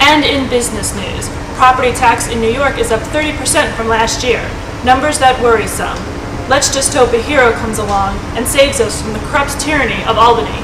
And in business news, property tax in New York is up 30% from last year. Numbers that worry some. Let's just hope a hero comes along and saves us from the corrupt tyranny of Albany.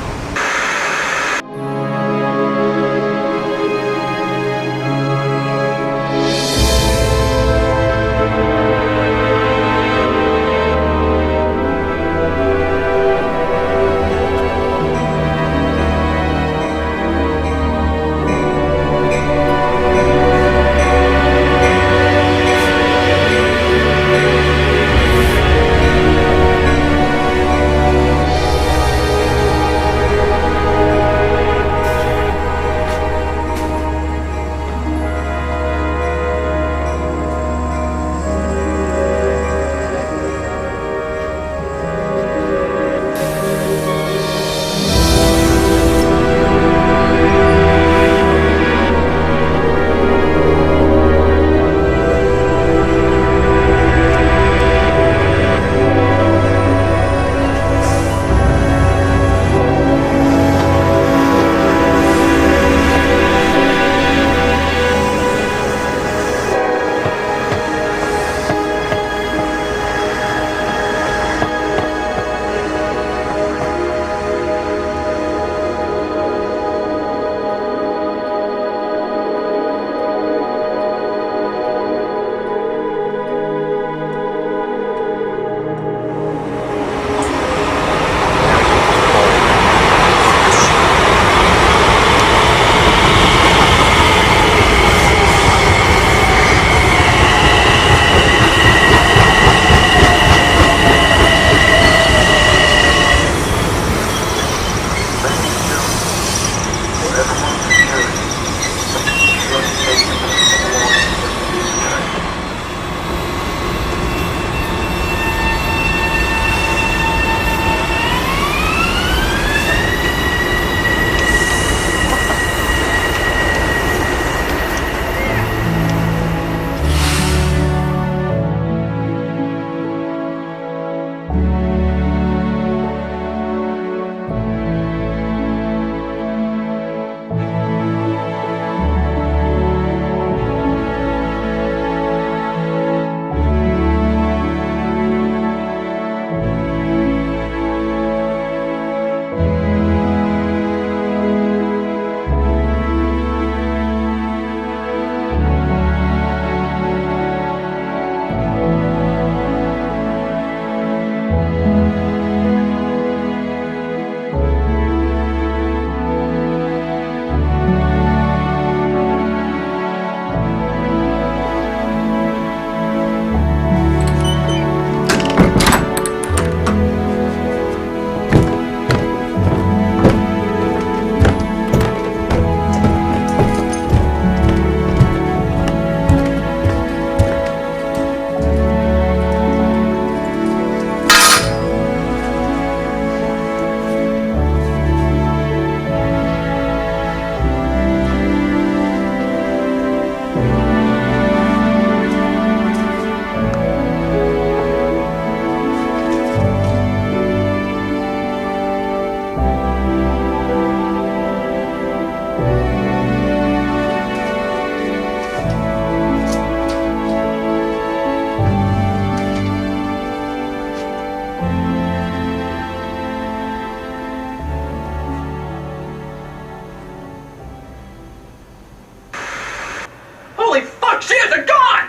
Holy fuck, she has a gun!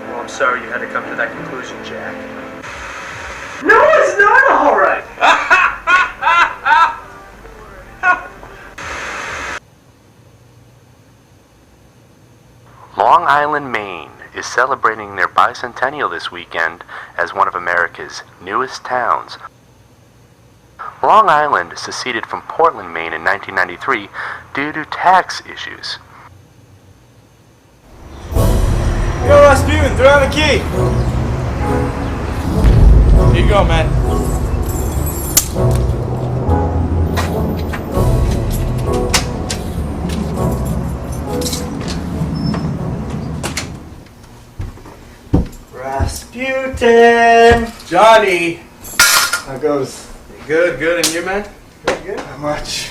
Well, I'm sorry you had to come to that conclusion, Jack. No, it's not alright! Long Island, Maine is celebrating their bicentennial this weekend as one of America's newest towns. Long Island seceded from Portland, Maine in 1993 due to tax issues. Yo, Rasputin, throw out the key! Here you go, man. Rasputin! Johnny! How goes? Good, and you, man? Good, good. How much?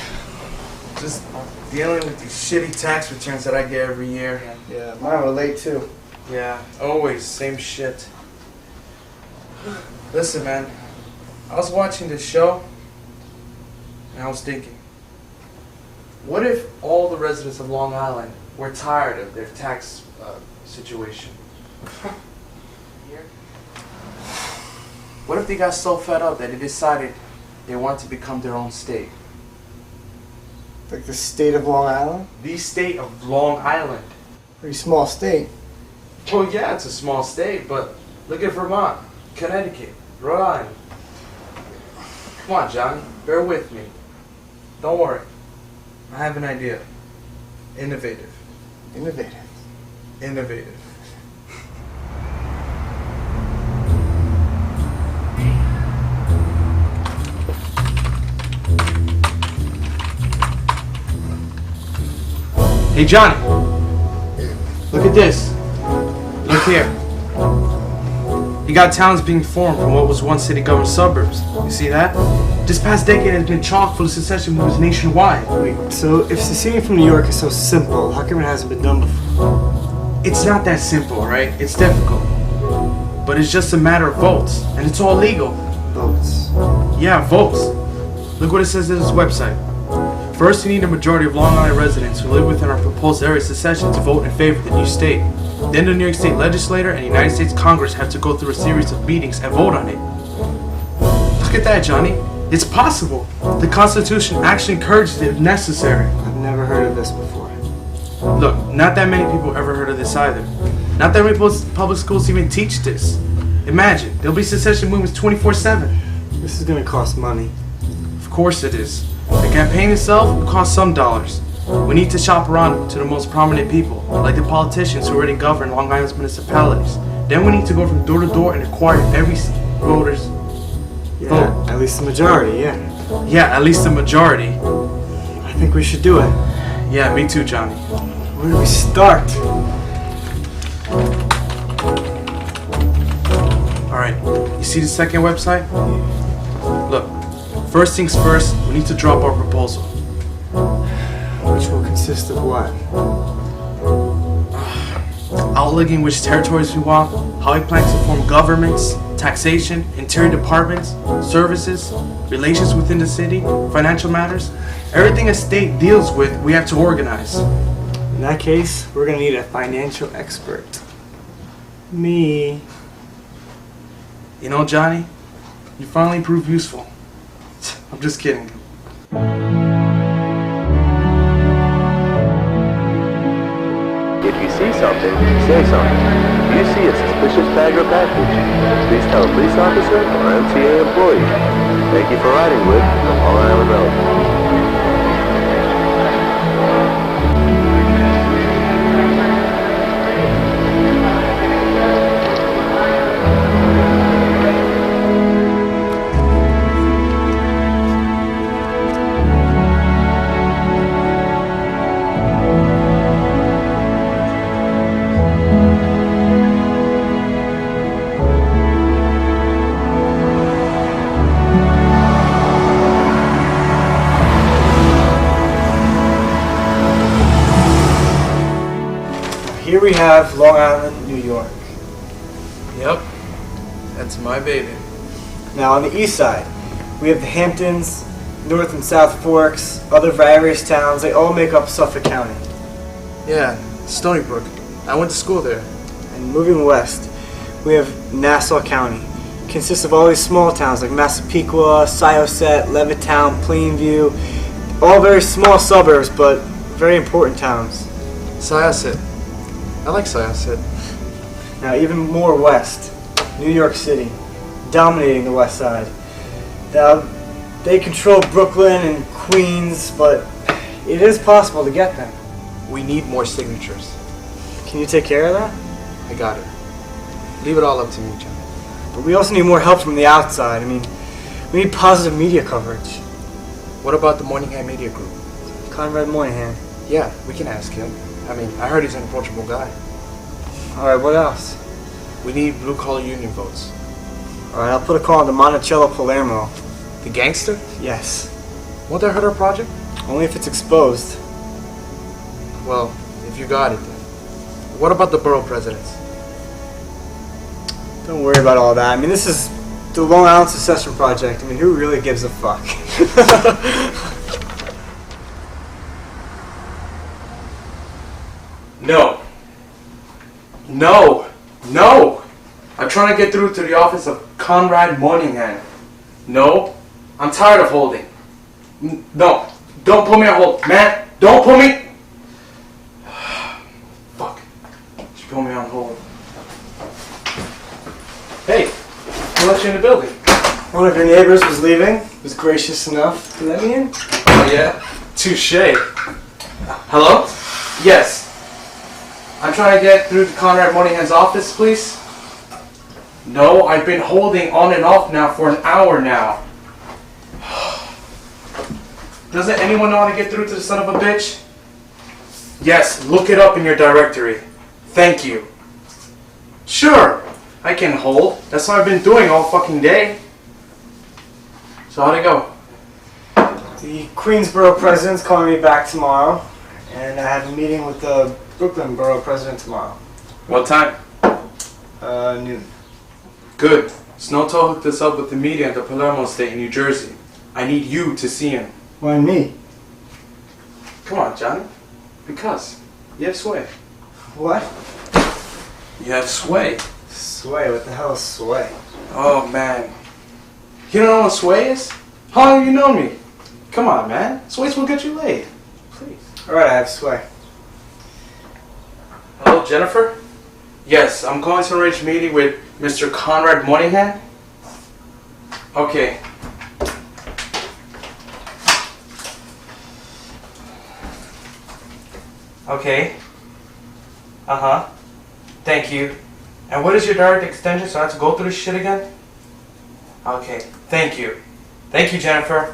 Just Dealing with these shitty tax returns that I get every year. Yeah, mine were late too. Yeah, always, same shit. Listen, man, I was watching this show, and I was thinking, what if all the residents of Long Island were tired of their tax situation? What if they got so fed up that they decided they want to become their own state? Like the state of Long Island? The state of Long Island. Pretty small state. Well, yeah, it's a small state, but look at Vermont, Connecticut, Rhode Island. Come on, Johnny, bear with me. Don't worry. I have an idea. Innovative. Innovative. Innovative. Hey, Johnny. Look at this. Look here. You got towns being formed from what was once city-governed suburbs. You see that? This past decade has been chock full of secession moves nationwide. Wait, so if seceding from New York is so simple, how come it hasn't been done before? It's not that simple, right? It's difficult. But it's just a matter of votes, and it's all legal. Votes. Yeah, votes. Look what it says on this website. First, you need a majority of Long Island residents who live within our proposed area of secession to vote in favor of the new state. Then the New York State Legislature and the United States Congress have to go through a series of meetings and vote on it. Look at that, Johnny. It's possible. The Constitution actually encourages it if necessary. I've never heard of this before. Look, not that many people ever heard of this either. Not that many public schools even teach this. Imagine, there'll be secession movements 24/7. This is gonna cost money. Of course it is. The campaign itself will cost some dollars. We need to shop around to the most prominent people, like the politicians who already govern Long Island's municipalities. Then we need to go from door to door and acquire every voter's Yeah, vote. at least the majority, yeah. Yeah, at least the majority. I think we should do it. Yeah, me too, Johnny. Where do we start? Alright, you see the second website? Look, first things first, we need to drop our proposal. Which will consist of what? Outlining which territories we want, how we plan to form governments, taxation, interior departments, services, relations within the city, financial matters. Everything a state deals with, we have to organize. In that case, we're gonna need a financial expert. Me. You know, Johnny, you finally proved useful. I'm just kidding. If you see something, say something. If you see a suspicious bag or package, please tell a police officer or MTA employee. Thank you for riding with the Long Island Road. Here we have Long Island, New York. Yep, that's my baby. Now on the east side, we have the Hamptons, North and South Forks, other various towns. They all make up Suffolk County. Yeah, Stony Brook. I went to school there. And moving west, we have Nassau County. It consists of all these small towns like Massapequa, Syosset, Levittown, Plainview. All very small suburbs, but very important towns. Syosset. I like Syosset. Now even more west, New York City, dominating the west side. Now, they control Brooklyn and Queens, but it is possible to get them. We need more signatures. Can you take care of that? I got it. Leave it all up to me, John. But we also need more help from the outside. I mean, we need positive media coverage. What about the Moynihan Media Group? Conrad Moynihan. Yeah, we can ask him. I mean, I heard he's an approachable guy. Alright, what else? We need blue-collar union votes. Alright, I'll put a call into Monticello Palermo. The gangster? Yes. Won't that hurt our project? Only if it's exposed. Well, if you got it then. What about the borough presidents? Don't worry about all that. I mean, this is the Long Island Secession Project. I mean, who really gives a fuck? No. No. No! I'm trying to get through to the office of Conrad Moynihan. No. I'm tired of holding. No. Don't put me on hold. Man, don't put me... Fuck. She put me on hold. Hey, who let you in the building? One of your neighbors was leaving. Was gracious enough to let me in. Oh yeah? Touché. Hello? Yes. I'm trying to get through to Conrad Moynihan's office, please. No, I've been holding on and off now for an hour now. Doesn't anyone know how to get through to the son of a bitch? Yes, look it up in your directory. Thank you. Sure, I can hold. That's what I've been doing all fucking day. So how'd it go? The Queensboro president's calling me back tomorrow, and I have a meeting with the Brooklyn borough president tomorrow. What time? Noon. Good. Snowtow hooked us up with the media at the Palermo estate in New Jersey. I need you to see him. Why me? Come on, Johnny. Because you have sway. What? You have sway. Sway? What the hell is sway? Oh, man. You don't know what sway is? How long have you known me? Come on, man. Sway's will get you laid. Please. Alright, I have sway. Hello, Jennifer? Yes, I'm calling to arrange a meeting with Mr. Conrad Moynihan. Okay. Okay. Uh-huh. Thank you. And what is your direct extension so I have to go through this shit again? Okay. Thank you. Thank you, Jennifer.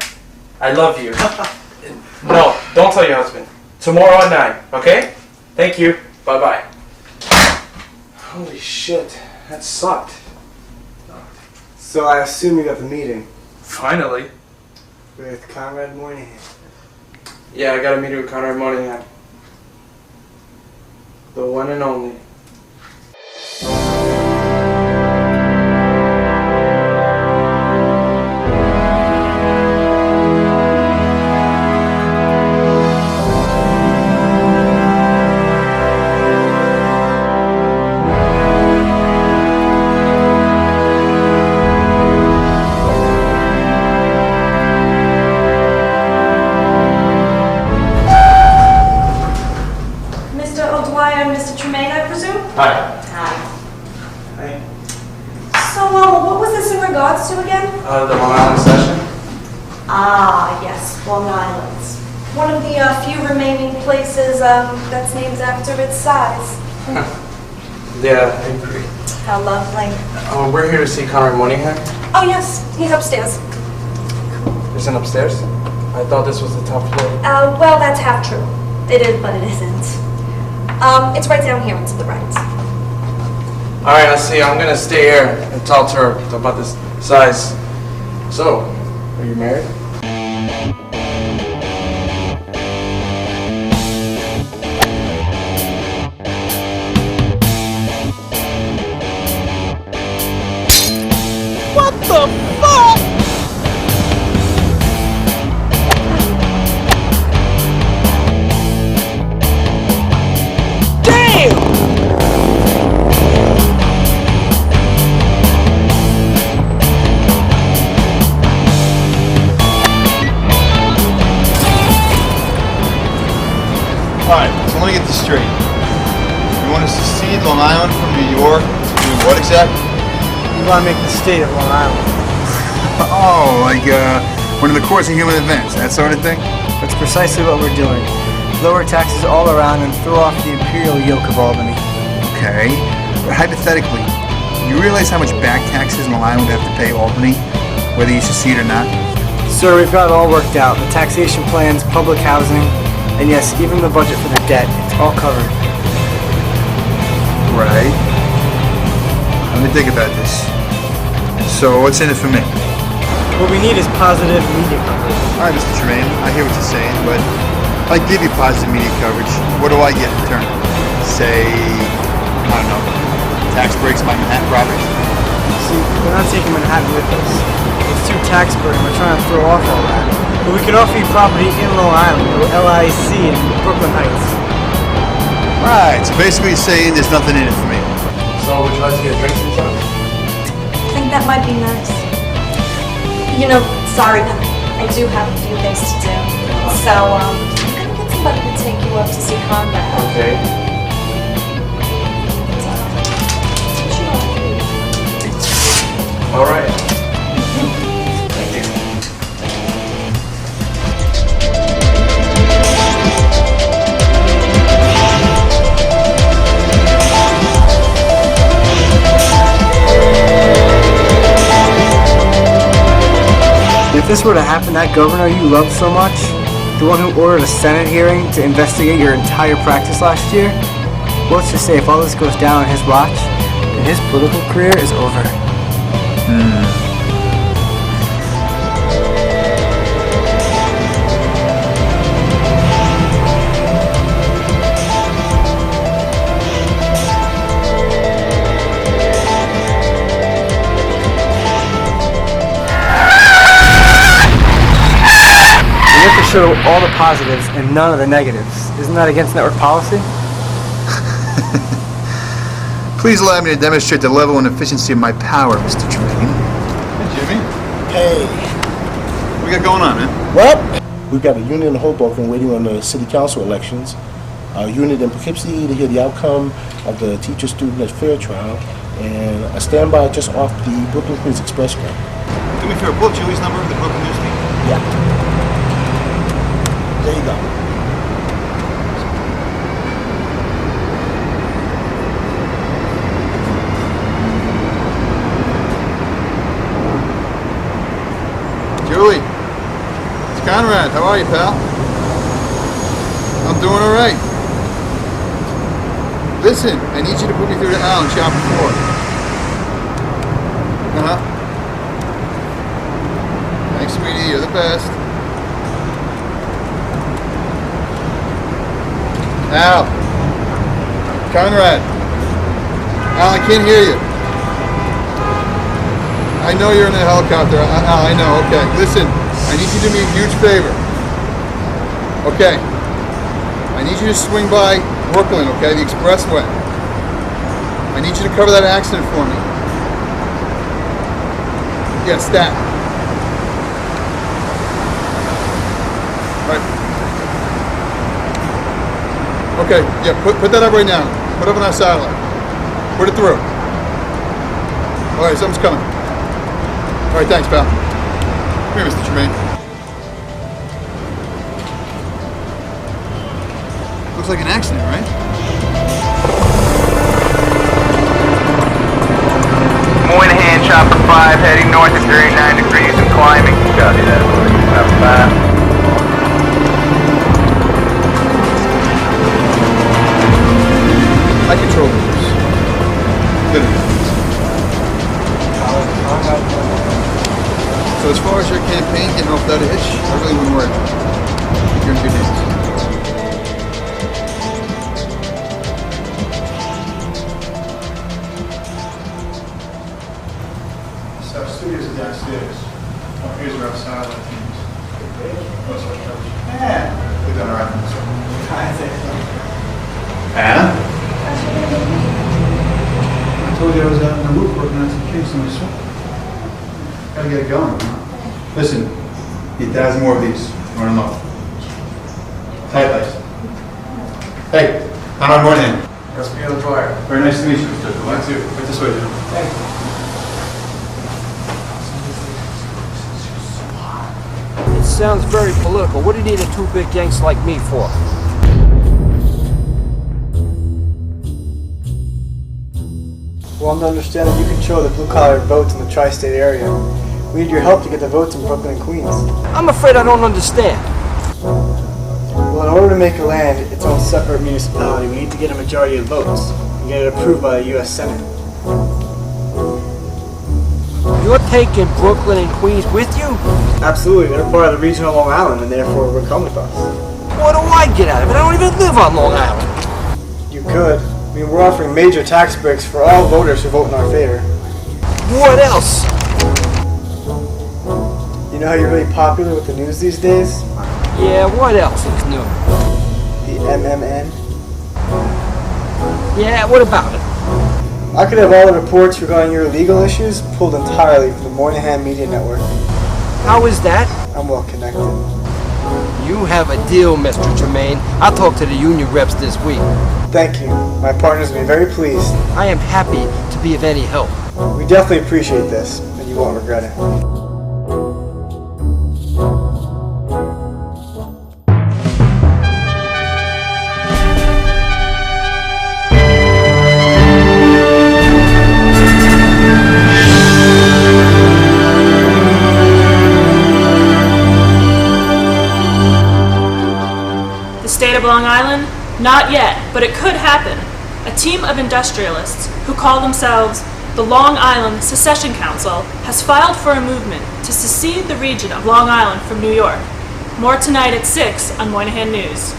I love you. No, don't tell your husband. Tomorrow at 9, okay? Thank you. Bye-bye. Holy shit. That sucked. So I assume you got the meeting Finally. with Conrad Moynihan. Yeah, I got a meeting with Conrad Moynihan. The one and only. Hi. Hey. So, what was this in regards to again? The Long Island session? Ah, yes, Long Island. One of the few remaining places that's named after its size. Yeah, I agree. How lovely. We're here to see Conrad Moynihan. Oh, yes, he's upstairs. There's an upstairs? I thought this was the top floor. Well, that's half true. It is, but it isn't. It's right down here and to the right. Alright, I see. I'm gonna stay here and talk to her about this size. So, are you married? What the fuck? Damn! Alright, so let me get this straight. You want us to secede Long Island from New York to do what exactly? We want to make the state of Long Island. Oh, like one of the course of human events, that sort of thing? That's precisely what we're doing. Lower taxes all around and throw off the imperial yoke of Albany. Okay, but hypothetically, you realize how much back taxes Long Island would have to pay Albany, whether you secede or not? Sir, we've got it all worked out. The taxation plans, public housing, and yes, even the budget for the debt. It's all covered. Right. Let me think about this. So, what's in it for me? What we need is positive media coverage. Alright, Mr. Tremaine, I hear what you're saying, but If I give you positive media coverage, what do I get in return? Say, I don't know, tax breaks my Manhattan property? See, we're not taking Manhattan with us. It's too tax burden. We're trying to throw off all that. But we can offer you property in Long Island, or LIC in Brooklyn Heights. Right, so basically you're saying there's nothing in it for me. So would you like to get a drink sometime? I think that might be nice. You know, sorry, but I do have a few things to do. So, I'm gonna get somebody to take you up to see Conrad. Okay. All right. Thank you. If this were to happen, that governor you loved so much, the one who ordered a Senate hearing to investigate your entire practice last year, well, let's just say if all this goes down on his watch, then his political career is over. We have to show all the positives and none of the negatives. Isn't that against network policy? Please allow me to demonstrate the level and efficiency of my power, Mr. Tremaine. Hey, Jimmy. Hey. What you got going on, man? Well, we've got a unit in Hoboken waiting on the city council elections, a unit in Poughkeepsie to hear the outcome of the teacher-student affair trial, and a standby just off the Brooklyn-Queens Expressway. Do me a favor, pull up Julie's number of the Brooklyn News Feed. Yeah. There you go. Julie, it's Conrad. How are you, pal? I'm doing all right. Listen, I need you to put me through to Al in Chapel 4. Uh-huh. Thanks, sweetie. You're the best. Al. Conrad. Al, I can't hear you. I know you're in a helicopter. Al, I know. Okay. Listen, I need you to do me a huge favor. Okay. I need you to swing by Brooklyn, okay? The expressway. I need you to cover that accident for me. Yes, that. Right. Okay, yeah, put that up right now. Put it up on our satellite. Put it through. All right, something's coming. All right, thanks, pal. Come here, Mr. Tremaine. Looks like an accident, right? Moynihan, chopper 5, heading north at 39 degrees and climbing. Copy that, chopper 5. I control the course. Good enough. So as far as your campaign getting off without a hitch, I really wouldn't worry about it. You're in good hands. So our studios are downstairs. Our ears are outside like things. Yeah. We've done all right from this one. Anna? I told you I was out in the roof working on some kinks in my swamp. Gotta get it going, huh? Listen, need 1,000 more of these. Run them up. Tight lace. Hey, Conrad Moynihan. Must be on the fire. Very nice to meet you. You too. Right this way, Jim. Thank you. It sounds very political. What do you need a two big yanks like me for? Well, I'm to understand that you control the blue-collar votes in the tri-state area. We need your help to get the votes in Brooklyn and Queens. I'm afraid I don't understand. Well, in order to make a land its own separate municipality, we need to get a majority of votes and get it approved by the U.S. Senate. You're taking Brooklyn and Queens with you? Absolutely, they're part of the regional Long Island, and therefore will come with us. What do I get out of it? I don't even live on Long Island. You could. I mean, we're offering major tax breaks for all voters who vote in our favor. What else? You know how you're really popular with the news these days? Yeah, what else is new? The MMN. Yeah, what about it? I could have all the reports regarding your legal issues pulled entirely from the Moynihan Media Network. How is that? I'm well connected. You have a deal, Mr. Tremaine. I'll talk to the union reps this week. Thank you. My partners will be very pleased. I am happy to be of any help. We definitely appreciate this, and you won't regret it. The state of Long Island? Not yet, but it could happen. A team of industrialists who call themselves the Long Island Secession Council has filed for a movement to secede the region of Long Island from New York. More tonight at 6 on Moynihan News.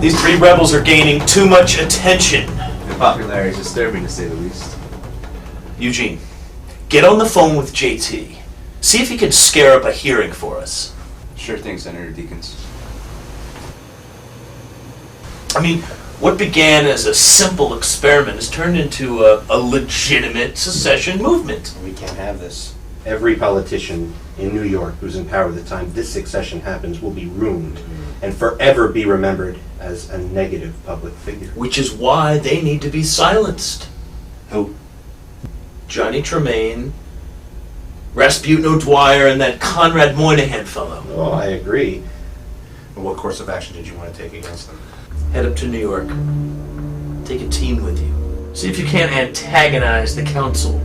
These three rebels are gaining too much attention. Their popularity is disturbing, to say the least. Eugene, get on the phone with JT. See if he can scare up a hearing for us. Sure thing, Senator Deakins. I mean, what began as a simple experiment has turned into a legitimate secession movement. We can't have this. Every politician in New York who's in power at the time this succession happens will be ruined and forever be remembered as a negative public figure. Which is why they need to be silenced. Who? Johnny Tremaine, Rasputin O'Dwyer, and that Conrad Moynihan fellow. Well, I agree. But what course of action did you want to take against them? Head up to New York. Take a team with you. See if you can't antagonize the council.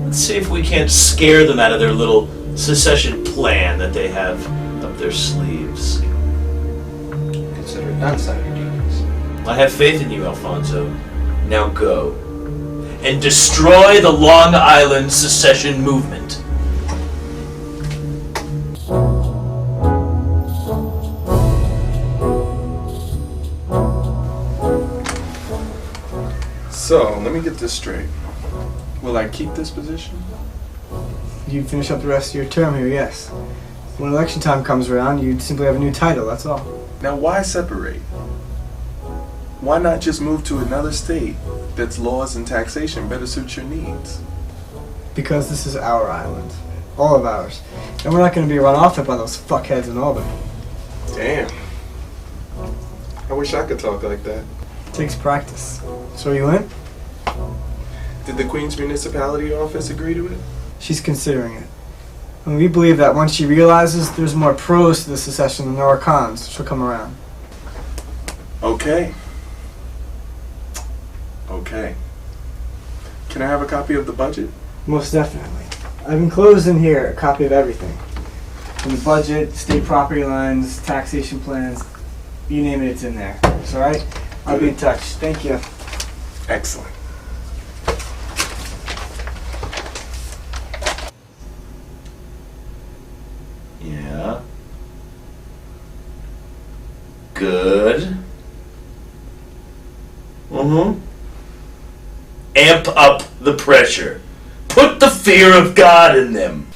Let's see if we can't scare them out of their little secession plan that they have up their sleeves. Consider it done, Senator Deakins. I have faith in you, Alfonso. Now go. And destroy the Long Island secession movement. So, let me get this straight. Will I keep this position? You'd finish up the rest of your term here, yes. When election time comes around, you'd simply have a new title, that's all. Now, why separate? Why not just move to another state that's laws and taxation better suit your needs? Because this is our island. All of ours. And we're not going to be run off it by those fuckheads in Albany. Damn. I wish I could talk like that. It takes practice. So are you in? Did the Queens Municipality Office agree to it? She's considering it. And we believe that once she realizes there's more pros to the secession than there are cons, she'll come around. Okay. Okay. Can I have a copy of the budget? Most definitely. I've enclosed in here a copy of everything. From the budget, state property lines, taxation plans, you name it, it's in there. It's alright? I'll be in touch. Thank you. Excellent. Yeah. Good. Amp up the pressure. Put the fear of God in them.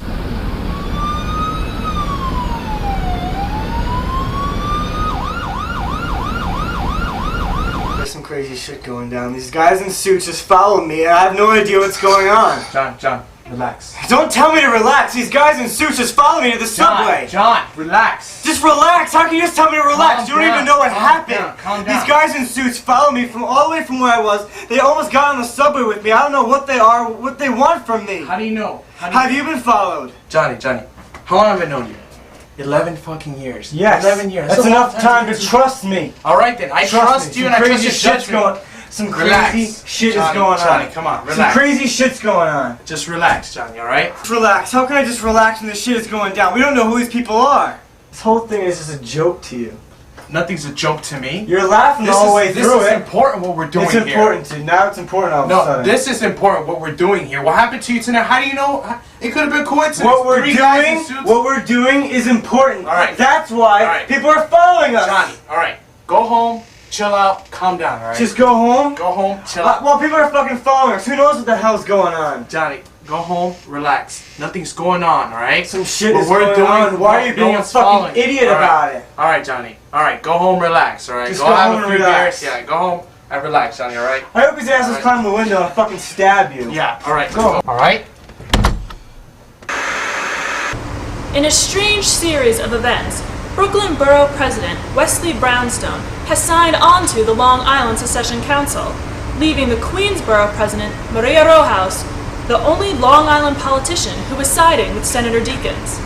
There's some crazy shit going down. These guys in suits just followed me and I have no idea what's going on. John, relax. Don't tell me to relax. These guys in suits just followed me to the subway. John, relax. Just relax. How can you just tell me to relax? You don't even know what happened. Calm down. These guys in suits followed me from all the way from where I was. They almost got on the subway with me. I don't know what they are, what they want from me. How do you know? Have you been followed? Johnny, how long have I known you? 11 fucking years. Yes. 11 years. That's enough time to trust me. Alright then, I trust you and I trust your judgment. Some Relax. crazy shit Johnny, is going Johnny, on. come on, Some relax. crazy shit's going on. Just relax, Johnny, alright? Relax. How can I just relax when this shit is going down? We don't know who these people are. This whole thing is just a joke to you. Nothing's a joke to me. You're laughing all the way through it. This is important what we're doing It's here. important to you. Now it's important all of a No, sudden. this is important what we're doing here. What happened to you tonight? How do you know? It could have been coincidence. What we're Three guys in doing, suits. what we're doing is important. All right. That's why All right. people are following us. Johnny, alright. Go home, chill out, calm down, alright? Just go home. Go home, chill out. Well, people are fucking following us. Who knows what the hell's going on? Johnny, go home, relax. Nothing's going on, alright? Some shit What is we're going doing, on. Why are you no being a one's fucking following. idiot All right. about it? Alright, Johnny. Alright, go home, relax, alright? Just Go go have home a and few relax. beers. Yeah, go home and relax, Johnny, alright? I hope his ass will Alright. climb the window and fucking stab you. Yeah, alright. Go. Alright? In a strange series of events, Brooklyn Borough President Wesley Brownstone has signed on to the Long Island Secession Council, leaving the Queensborough President Maria Rojas the only Long Island politician who was siding with Senator Deakins.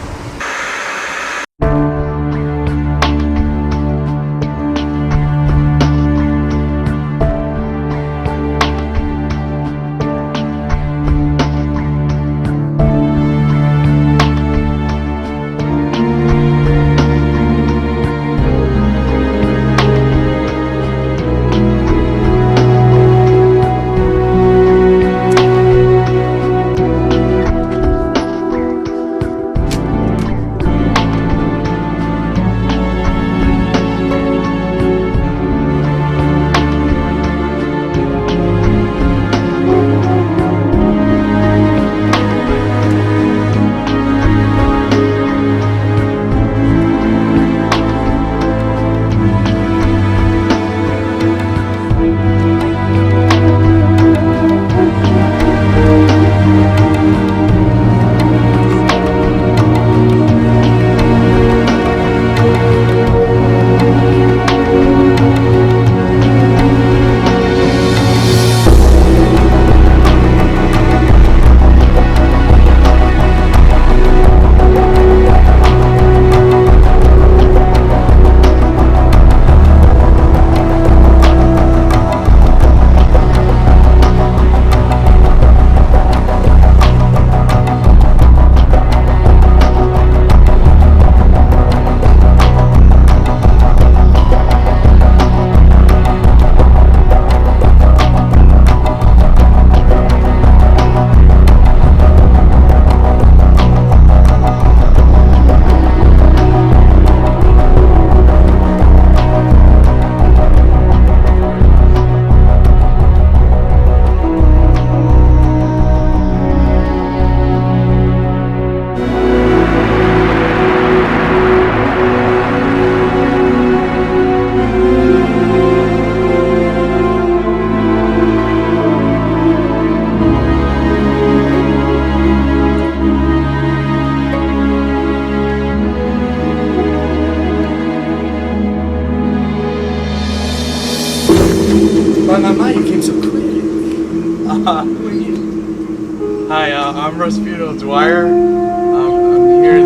You came so quick. Who are you? Hi, I'm Rospino Dwyer. I'm here.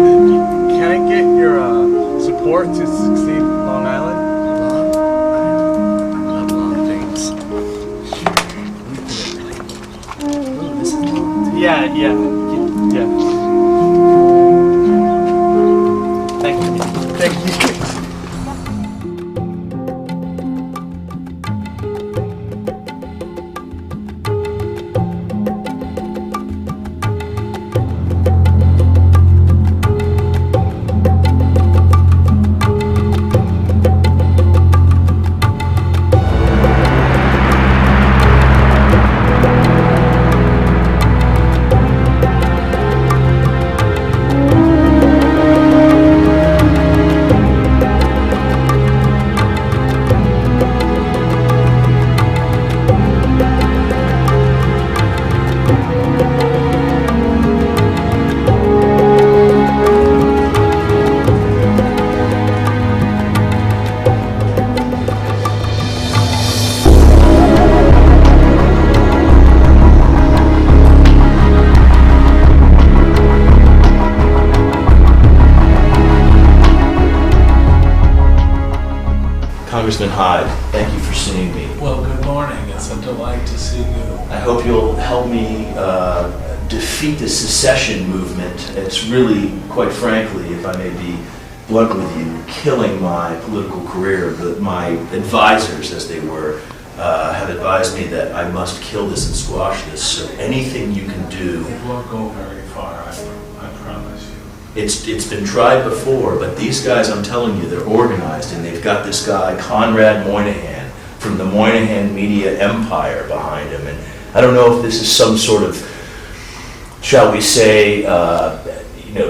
Can I get your support to succeed Long Island? I love long things. Ooh, this is long. Yeah. Thank you. Congressman Hyde, thank you for seeing me. Well, good morning. It's a delight to see you. I hope you'll help me defeat the secession movement. It's really, quite frankly, if I may be blunt with you, killing my political career. My advisors, as they were, have advised me that I must kill this and squash this. So anything you can do. It won't go very far, I promise you. It's been tried before, but these guys, I'm telling you, they're organized, and they've got this guy, Conrad Moynihan, from the Moynihan media empire behind him. And I don't know if this is some sort of, shall we say,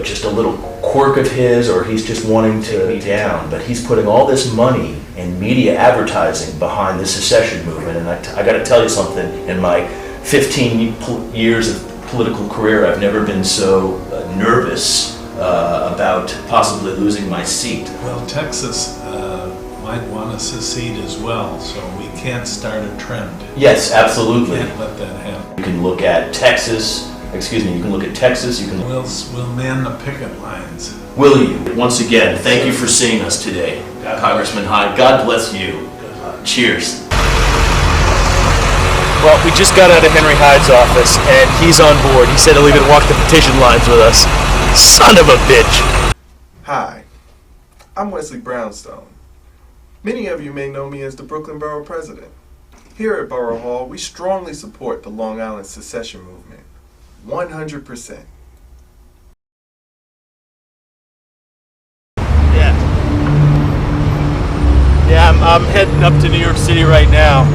just a little quirk of his, or he's just wanting to take me down, but he's putting all this money and media advertising behind the secession movement. And I got to tell you something, in my 15 years of political career, I've never been so nervous about possibly losing my seat. Well, Texas might want to secede as well, so we can't start a trend. Yes, absolutely. We can't let that happen. You can look at Texas, you can look at Texas, you can... We'll man the picket lines. Will you? Once again, thank you for seeing us today, Congressman Hyde. God bless you. Cheers. Well, we just got out of Henry Hyde's office, and he's on board. He said he'll even walk the petition lines with us. Son of a bitch! Hi, I'm Wesley Brownstone. Many of you may know me as the Brooklyn Borough President. Here at Borough Hall, we strongly support the Long Island secession movement. 100%. Yeah, I'm heading up to New York City right now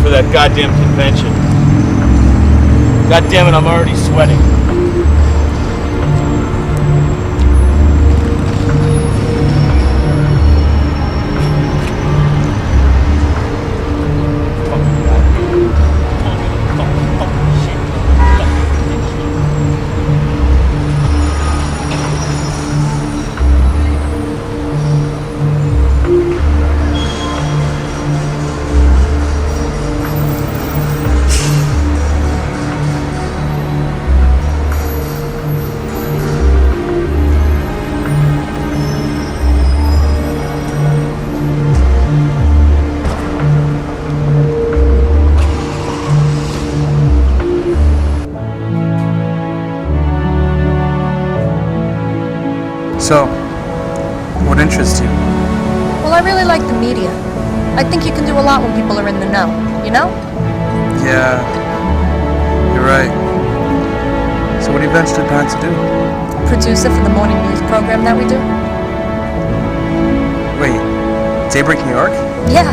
for that goddamn convention. God damn it, I'm already sweating. So, what interests you? Well, I really like the media. I think you can do a lot when people are in the know, you know? Yeah, you're right. So what do you eventually plan to do? Producer for the morning news program that we do. Wait, Daybreak New York? Yeah.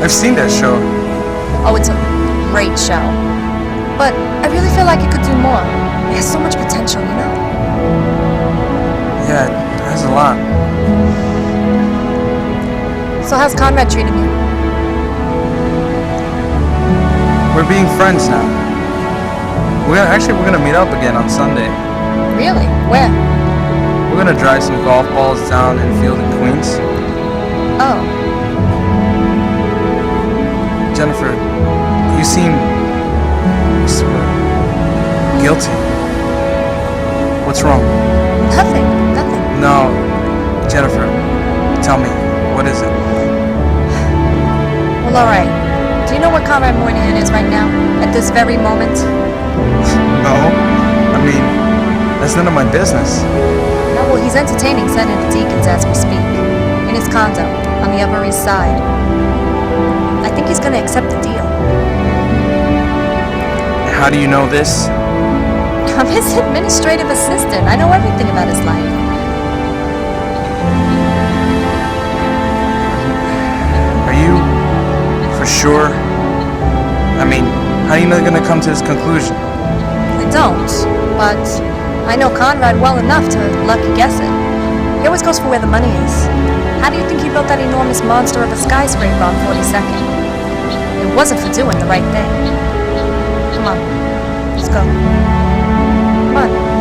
I've seen that show. Oh, it's a great show. But I really feel like it could do more. It has so much potential, you know? Yeah, it has a lot. So how's Conrad treating you? We're being friends now. We're gonna meet up again on Sunday. Really? Where? We're gonna drive some golf balls down Infield in Queens. Oh. Jennifer, you seem sort of guilty. What's wrong? Nothing. No, Jennifer, tell me, what is it? Well, alright. Do you know what Conrad Moynihan is right now? At this very moment? No, I mean, that's none of my business. No, well, he's entertaining Senator Deacons as we speak. In his condo, on the Upper East Side. I think he's gonna accept the deal. How do you know this? I'm his administrative assistant. I know everything about his life. Are you for sure? I mean, how are you not gonna come to this conclusion? I don't, but I know Conrad well enough to lucky guess it. He always goes for where the money is. How do you think he built that enormous monster of a skyscraper on 42nd? It wasn't for doing the right thing. Come on, let's go. Come on.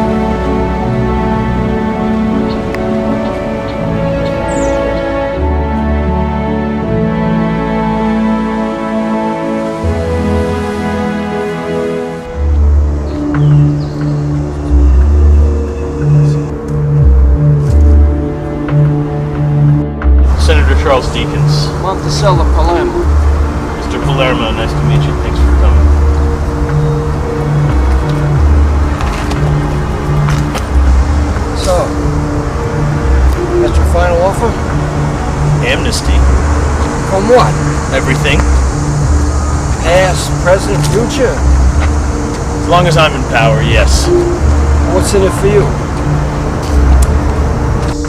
Charles Deacons. Yes. Monticello Palermo. Mr. Palermo, nice to meet you. Thanks for coming. So, that's your final offer? Amnesty. From what? Everything. Past, present, future? As long as I'm in power, yes. What's in it for you?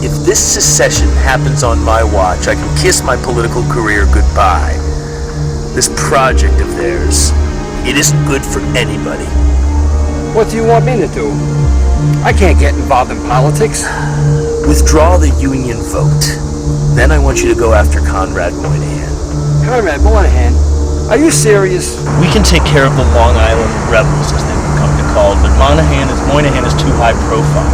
If this secession happens on my watch, I can kiss my political career goodbye. This project of theirs, it isn't good for anybody. What do you want me to do? I can't get involved in politics. Withdraw the union vote. Then I want you to go after Conrad Moynihan. Conrad Moynihan? Are you serious? We can take care of the Long Island rebels, as they would come to call it, but Moynihan is too high profile.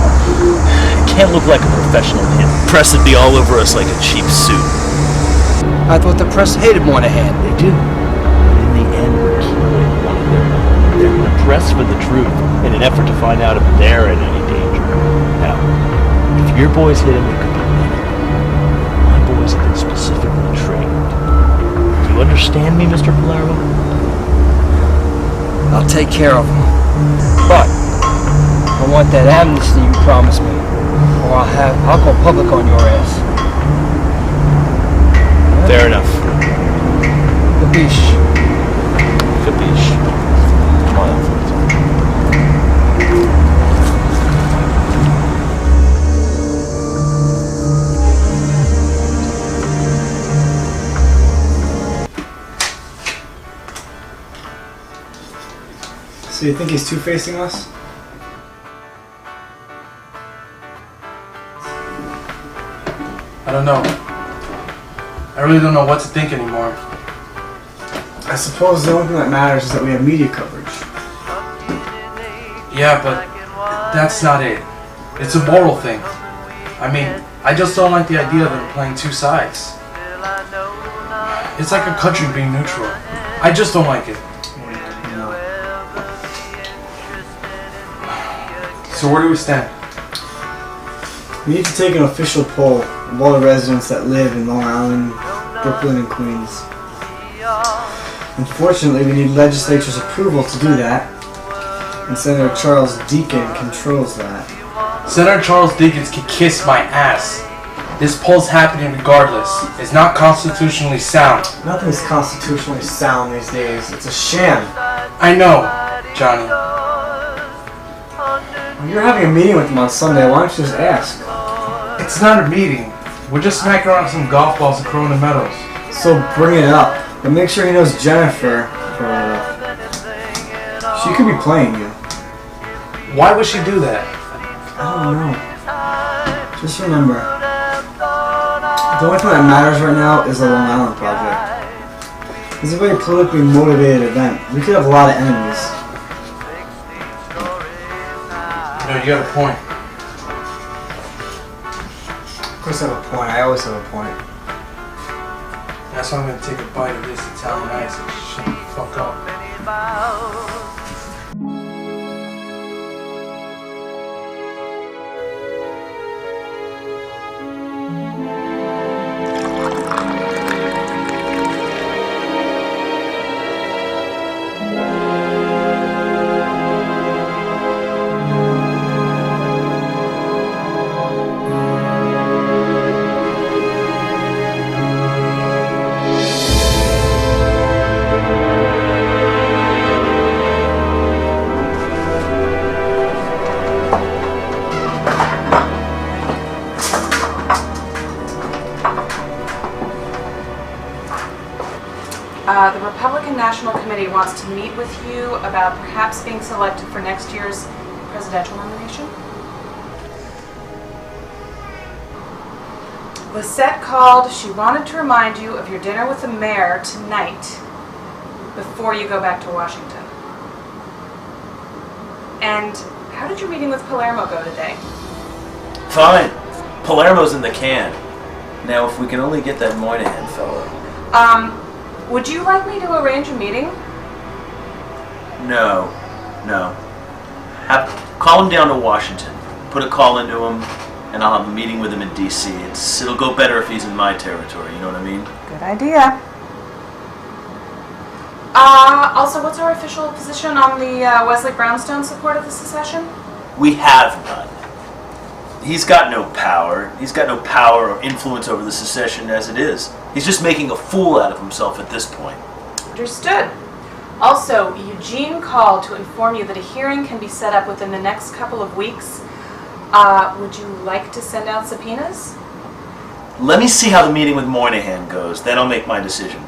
It can't look like a professional hit. Press would be all over us like a cheap suit. I thought the press hated Moynihan. They do. But in the end, we're killing one of them. They're going to press for the truth in an effort to find out if they're in any danger. Now, if your boys hit him, it could be anything. My boys have been specifically trained. Do you understand me, Mr. Palermo? I'll take care of him. But I want that amnesty you promised me, or I'll go public on your ass. Fair enough. Capiche? Capiche. Come on, Alfonso. So you think he's two-facing us? I don't know. I really don't know what to think anymore. I suppose the only thing that matters is that we have media coverage. Yeah, but that's not it. It's a moral thing. I mean, I just don't like the idea of them playing two sides. It's like a country being neutral. I just don't like it. So where do we stand? We need to take an official poll of all the residents that live in Long Island, Brooklyn, and Queens. Unfortunately, we need legislature's approval to do that, and Senator Charles Deacon controls that. Senator Charles Dickens can kiss my ass. This poll's happening regardless. It's not constitutionally sound. Nothing's constitutionally sound these days. It's a sham. I know, Johnny. When you're having a meeting with him on Sunday, why don't you just ask? It's not a meeting. We're just smacking around some golf balls and crowing the meadows. So bring it up. But make sure he knows Jennifer. She could be playing you. Why would she do that? I don't know. Just remember, the only thing that matters right now is the Long Island Project. It's a very politically motivated event. We could have a lot of enemies. No, you got a point. Of course I have a point. I always have a point. That's why I'm gonna take a bite of this Italian ice and shut the fuck up. The Republican National Committee wants to meet with you about perhaps being selected for next year's presidential nomination. Lisette called. She wanted to remind you of your dinner with the mayor tonight before you go back to Washington. And how did your meeting with Palermo go today? Fine. Palermo's in the can. Now, if we can only get that Moynihan fellow. Would you like me to arrange a meeting? No. Call him down to Washington. Put a call into him. and I'll have a meeting with him in D.C. It'll go better if he's in my territory, you know what I mean? Good idea. Also, what's our official position on the Wesley Brownstone support of the secession? We have none. He's got no power. He's got no power or influence over the secession as it is. He's just making a fool out of himself at this point. Understood. Also, Eugene called to inform you that a hearing can be set up within the next couple of weeks. Would you like to send out subpoenas? Let me see how the meeting with Moynihan goes, then I'll make my decision.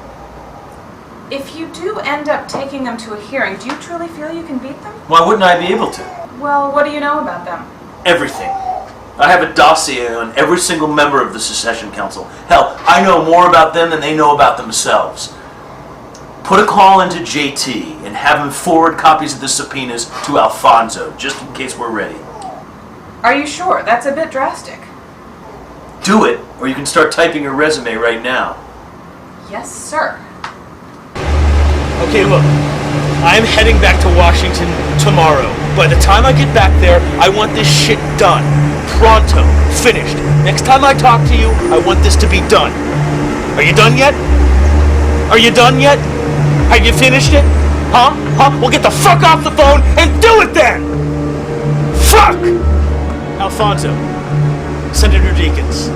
If you do end up taking them to a hearing, do you truly feel you can beat them? Why wouldn't I be able to? Well, what do you know about them? Everything. I have a dossier on every single member of the Secession Council. Hell, I know more about them than they know about themselves. Put a call into JT and have him forward copies of the subpoenas to Alfonso, just in case we're ready. Are you sure? That's a bit drastic. Do it, or you can start typing your resume right now. Yes, sir. Okay, look, I'm heading back to Washington tomorrow. By the time I get back there, I want this shit done. Pronto. Finished. Next time I talk to you, I want this to be done. Are you done yet? Are you done yet? Have you finished it? Huh? Well, get the fuck off the phone and do it then! Fuck! Alfonso. Senator Deakins.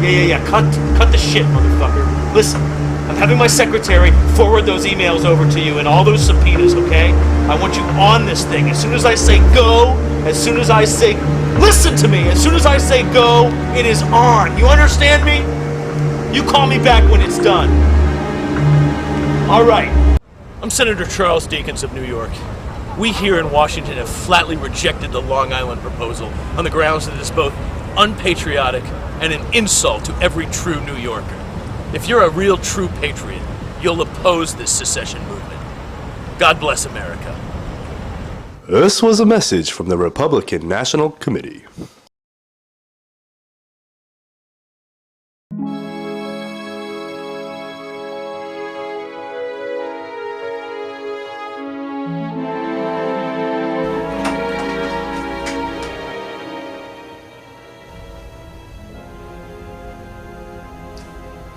Yeah. Cut the shit, motherfucker. Listen. I'm having my secretary forward those emails over to you and all those subpoenas, okay? I want you on this thing. As soon as I say go, as soon as I say, listen to me, as soon as I say go, it is on. You understand me? You call me back when it's done. All right. I'm Senator Charles Deakins of New York. We here in Washington have flatly rejected the Long Island proposal on the grounds that it is both unpatriotic and an insult to every true New Yorker. If you're a real true patriot, you'll oppose this secession movement. God bless America. This was a message from the Republican National Committee.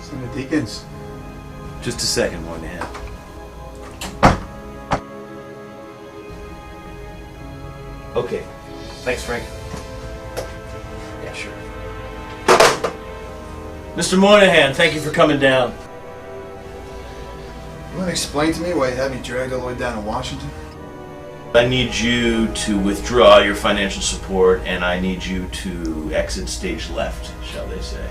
Senator Deakins. Just a second, Moynihan. Okay. Thanks, Frank. Yeah, sure. Mr. Moynihan, thank you for coming down. You want to explain to me why you had me dragged all the way down to Washington? I need you to withdraw your financial support, and I need you to exit stage left, shall they say.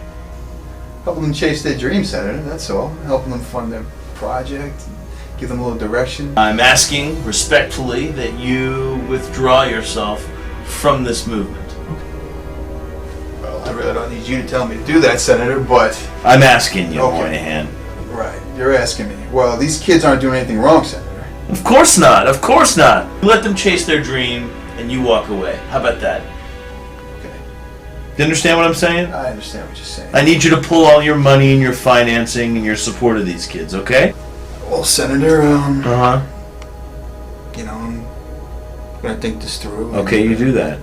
Helping them chase their dreams, Senator, that's all. Helping them fund their project, give them a little direction. I'm asking respectfully that you withdraw yourself from this movement. Well, I really don't need you to tell me to do that, Senator, but... I'm asking you, Okay. Moynihan. Right, you're asking me. Well, these kids aren't doing anything wrong, Senator. Of course not, of course not. Let them chase their dream, and you walk away. How about that? Okay. Do you understand what I'm saying? I understand what you're saying. I need you to pull all your money and your financing and your support of these kids, okay? Well, Senator, Uh-huh. you know, I'm gonna think this through. Okay, you do that.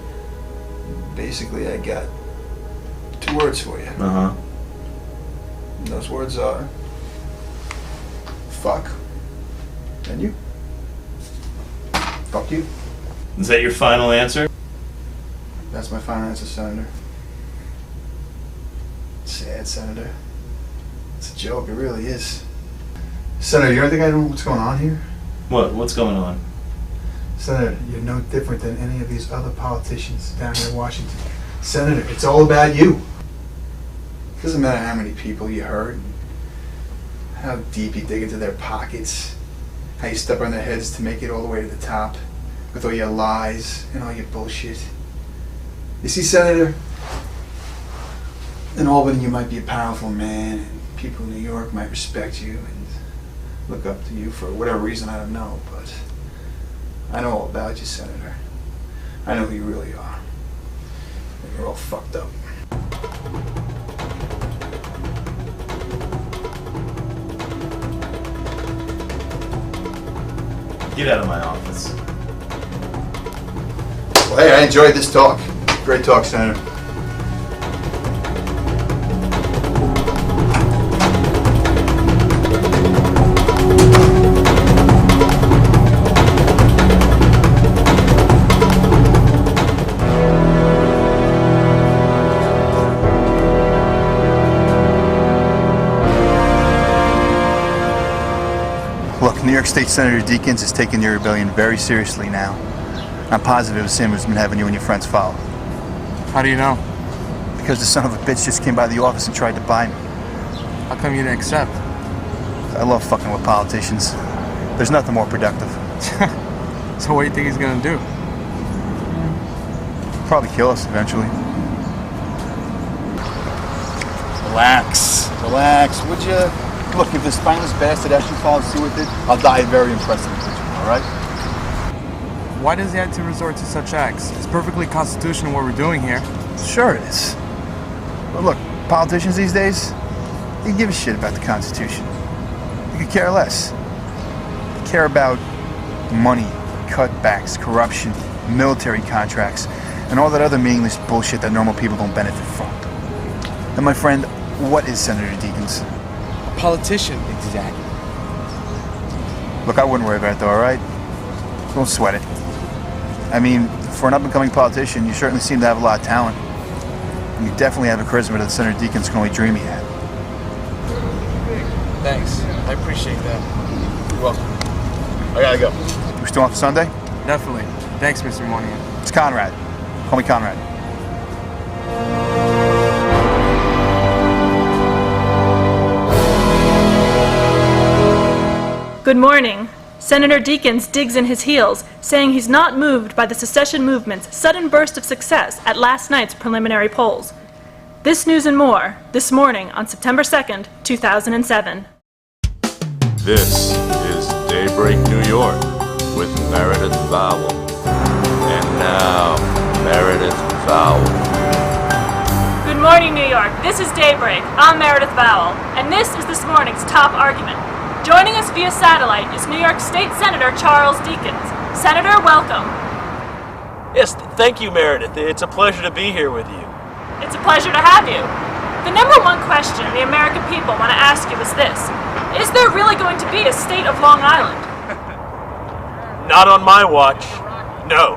Basically, I got 2 words for you. Uh-huh. And those words are... fuck. And you. Fuck you. Is that your final answer? That's my final answer, Senator. Sad, Senator. It's a joke, it really is. Senator, you don't think I know what's going on here? What? What's going on? Senator, you're no different than any of these other politicians down here in Washington. Senator, it's all about you. It doesn't matter how many people you hurt, how deep you dig into their pockets, how you step on their heads to make it all the way to the top with all your lies and all your bullshit. You see, Senator, in Albany you might be a powerful man and people in New York might respect you and look up to you for whatever reason, I don't know, but I know all about you, Senator. I know who you really are. And you're all fucked up. Get out of my office. Well, hey, I enjoyed this talk. Great talk, Senator. Look, New York State Senator Deakins is taking your rebellion very seriously now. I'm positive it was him who's been having you and your friends followed. How do you know? Because the son of a bitch just came by the office and tried to buy me. How come you didn't accept? I love fucking with politicians. There's nothing more productive. So what do you think he's gonna do? Probably kill us eventually. Relax, would you? Look, if this spineless bastard actually follows through with it, I'll die a very impressive victory, alright? Why does he have to resort to such acts? It's perfectly constitutional what we're doing here. Sure it is. But look, politicians these days, they give a shit about the Constitution. They could care less. They care about money, cutbacks, corruption, military contracts, and all that other meaningless bullshit that normal people don't benefit from. And my friend, what is Senator Deakins? A politician. Exactly. Look, I wouldn't worry about it though, alright? Don't sweat it. I mean, for an up-and-coming politician, you certainly seem to have a lot of talent. And you definitely have a charisma that Senator Deakins can only dream he had. Thanks. I appreciate that. You're welcome. I gotta go. We still on for Sunday? Definitely. Thanks, Mr. Moynihan. It's Conrad. Call me Conrad. Good morning. Senator Deakins digs in his heels, saying he's not moved by the secession movement's sudden burst of success at last night's preliminary polls. This news and more, this morning on September 2nd, 2007. This is Daybreak New York with Meredith Vowell. And now, Meredith Vowell. Good morning, New York. This is Daybreak. I'm Meredith Vowell, and this is this morning's top argument. Joining us via satellite is New York State Senator Charles Deakins. Senator, welcome. Yes, thank you, Meredith. It's a pleasure to be here with you. It's a pleasure to have you. The number one question the American people want to ask you is this. Is there really going to be a state of Long Island? Not on my watch. No.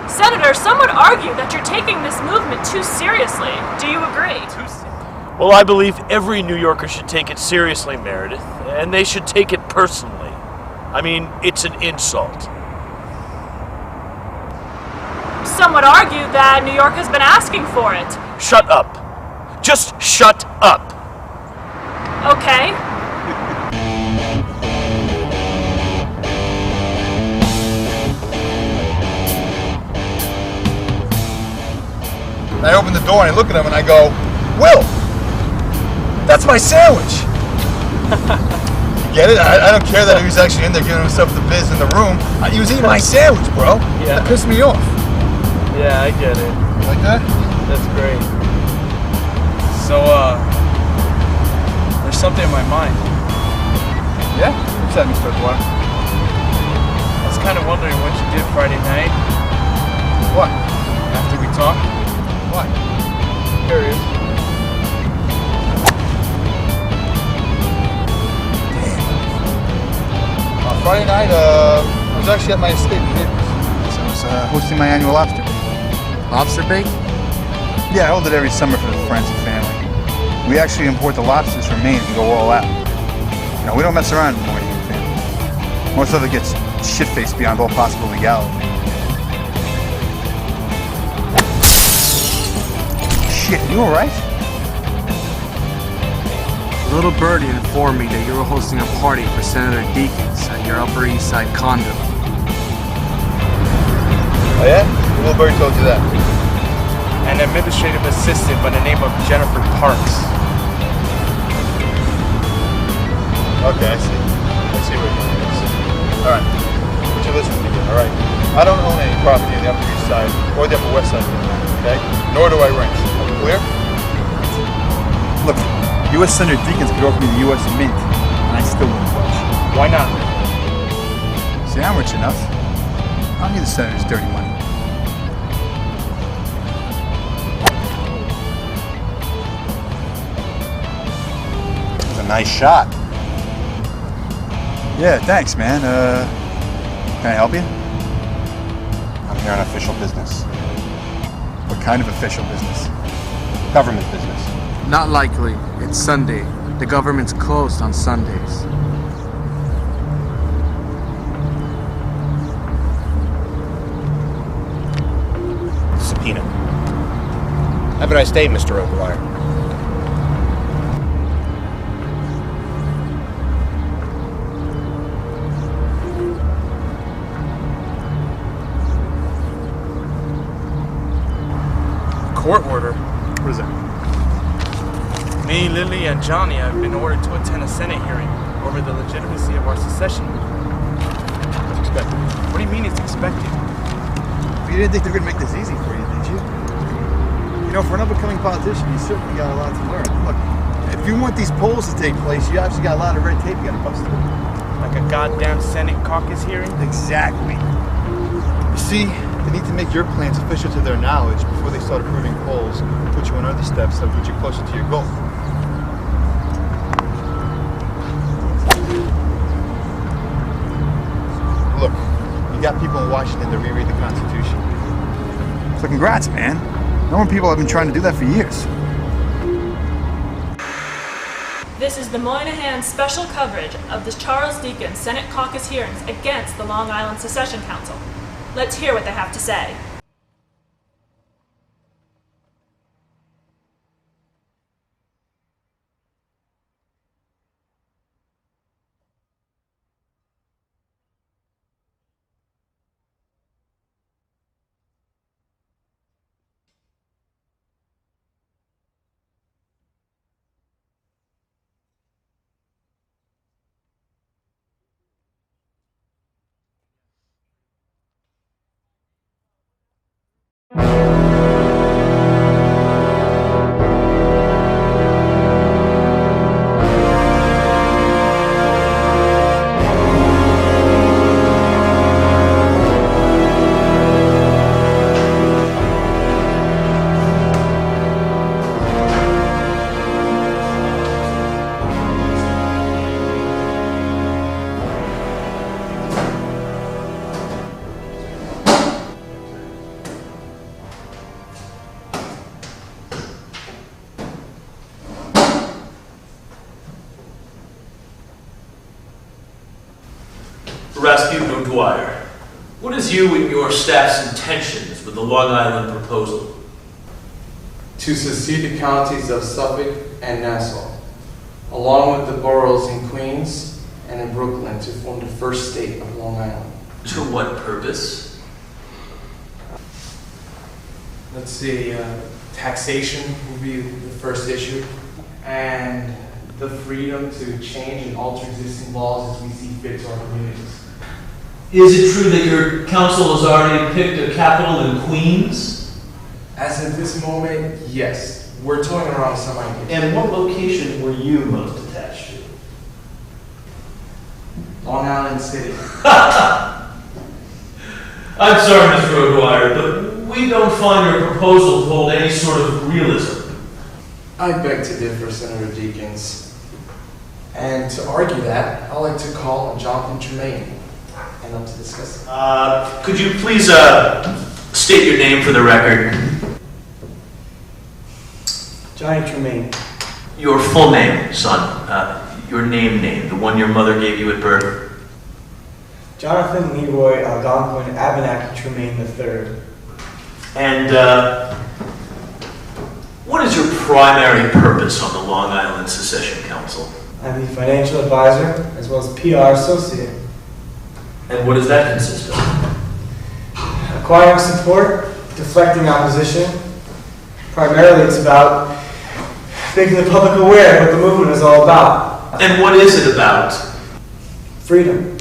Senator, some would argue that you're taking this movement too seriously. Do you agree? Well, I believe every New Yorker should take it seriously, Meredith, and they should take it personally. I mean, it's an insult. Some would argue that New York has been asking for it. Shut up. Just shut up. Okay. And I open the door and I look at him and I go, Will! That's my sandwich! Get it? I don't care that he was actually in there giving himself the biz in the room. He was eating my sandwich, bro. Yeah. That pissed me off. Yeah, I get it. Like that? That's great. So, there's something in my mind. Yeah? What's that, Mr. Dwyer? I was kind of wondering what you did Friday night. What? After we talked. What? Here he is. Friday night, I was actually at my estate in Naples. So I was hosting my annual lobster bake. Lobster bake? Yeah, I hold it every summer for the friends and family. We actually import the lobsters from Maine and go all out. You know, we don't mess around in the Moynihan family. Most of it gets shit-faced beyond all possible legality. Shit, you alright? A little birdie informed me that you were hosting a party for Senator Deakins at your Upper East Side condo. Oh yeah? The little birdie told you that? An administrative assistant by the name of Jennifer Parks. Okay, I see where you're going. Alright. Put your list together, alright? I don't own any property on the Upper East Side or the Upper West Side, okay? Nor do I rent. Clear? Look, U.S. Senator Deakins could offer me the U.S. Mint, and I still wouldn't budge. Why not? See, I'm rich enough. I don't need the Senator's dirty money. It's a nice shot. Yeah, thanks, man. Can I help you? I'm here on official business. What kind of official business? Government business. Not likely. It's Sunday. The government's closed on Sundays. Have a nice day, Mr. O'Dwyer. Court order? What is that? Me, Lily, and Johnny have been ordered to attend a Senate hearing over the legitimacy of our secession movement. It's expected. What do you mean it's expected? You didn't think they were going to make this easy for you, did you? You know, for an up-and-coming politician, you certainly got a lot to learn. Look, if you want these polls to take place, you obviously got a lot of red tape you got to bust through. Like a goddamn Senate caucus hearing? Exactly. You see, they need to make your plans official to their knowledge before they start approving polls and put you on other steps that put you closer to your goal. Look, you got people in Washington to reread the Constitution. So congrats, man. Normal people have been trying to do that for years. This is the Moynihan special coverage of the Charles Deacon Senate caucus hearings against the Long Island Secession Council. Let's hear what they have to say. Rasputin O'Dwyer, what is you and your staff's intentions with the Long Island proposal? To secede the counties of Suffolk and Nassau, along with the boroughs in Queens and in Brooklyn to form the first state of Long Island. To what purpose? Let's see, taxation will be the first issue, and the freedom to change and alter existing laws as we see fit to our communities. Is it true that your council has already picked a capital in Queens? As of this moment, yes. We're toying around with some ideas. And what location were you most attached to? Long Island City. I'm sorry, Mr. O'Dwyer, but we don't find your proposal to hold any sort of realism. I beg to differ, Senator Deakins. And to argue that, I'd like to call on Jonathan Tremaine and up to discuss it. Could you please state your name for the record? Johnny Tremaine. Your full name, son. Your name, the one your mother gave you at birth. Jonathan Leroy Algonquin Abenaki Tremaine III. And what is your primary purpose on the Long Island Secession Council? I'm the financial advisor as well as PR associate. And what does that consist of? Acquiring support, deflecting opposition. Primarily it's about making the public aware of what the movement is all about. And what is it about? Freedom.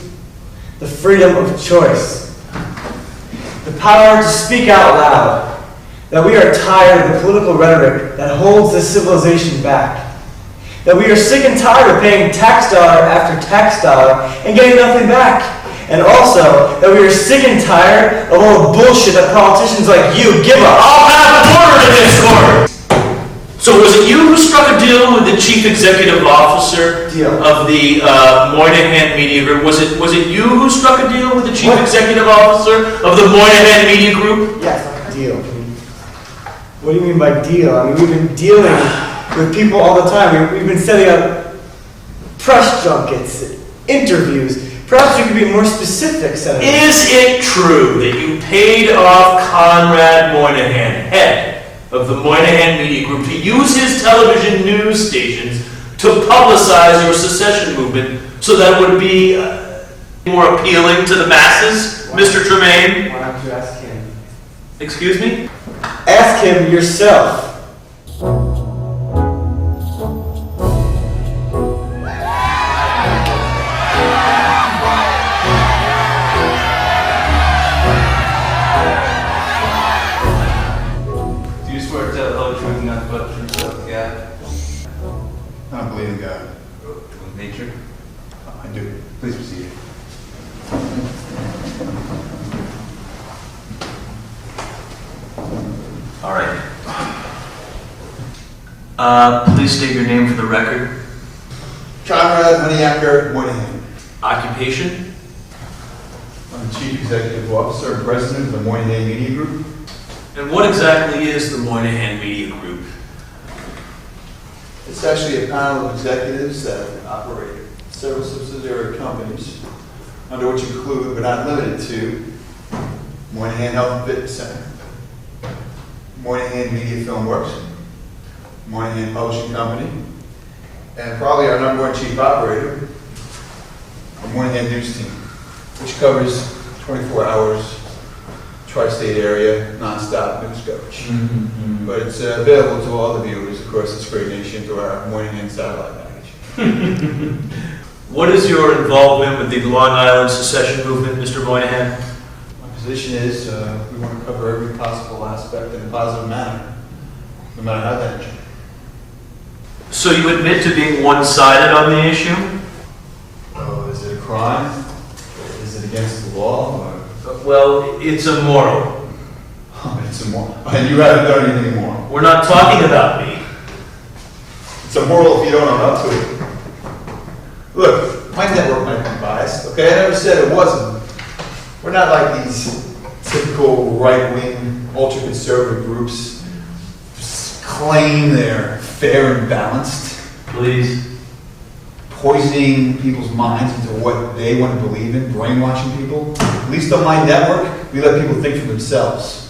The freedom of choice. The power to speak out loud. That we are tired of the political rhetoric that holds this civilization back. That we are sick and tired of paying tax dollar after tax dollar and getting nothing back. And also, that we are sick and tired of all the bullshit that politicians like you give us. I'll have order in this court! So was it you who struck a deal with the chief executive officer of the Moynihan Media Group? Was it you who struck a deal with the chief executive officer of the Moynihan Media Group? Yes, deal. What do you mean by deal? I mean, we've been dealing with people all the time. We've been setting up press junkets, interviews. Perhaps you could be more specific, Senator. Is it true that you paid off Conrad Moynihan, head of the Moynihan Media Group to use his television news stations to publicize your secession movement so that it would be more appealing to the masses, Mr. Tremaine? Why don't you ask him? Excuse me? Ask him yourself. Do you swear to tell the whole truth, nothing but the truth, so help you God? I don't believe in God. With nature? I do. Please proceed. All right. Please state your name for the record. Conrad Maniaker Moynihan. Occupation? I'm the Chief Executive Officer and President of the Moynihan Media Group. And what exactly is the Moynihan Media Group? It's actually a panel of executives that operate several subsidiary companies, under which include, but not limited to, Moynihan Health and Fitness Center, Moynihan Media Film Works, Moynihan Publishing Company, and probably our number one chief operator, the Moynihan News Team, which covers 24 hours, tri-state area, non-stop news coverage. But it's available to all the viewers across this great nation through our Moynihan satellite package. What is your involvement with the Long Island secession movement, Mr. Moynihan? My position is we want to cover every possible aspect in a positive manner, no matter how that is. So you admit to being one-sided on the issue? Oh, is it a crime? Is it against the law? Or? Well, it's immoral. It's immoral. And you haven't done anything immoral. We're not talking about me. It's immoral if you don't own up to it. Look, my network might be biased, okay? I never said it wasn't. We're not like these typical right-wing, ultra-conservative groups just claim they're fair and balanced. Please. Poisoning people's minds into what they want to believe in, brainwashing people. At least on my network, we let people think for themselves.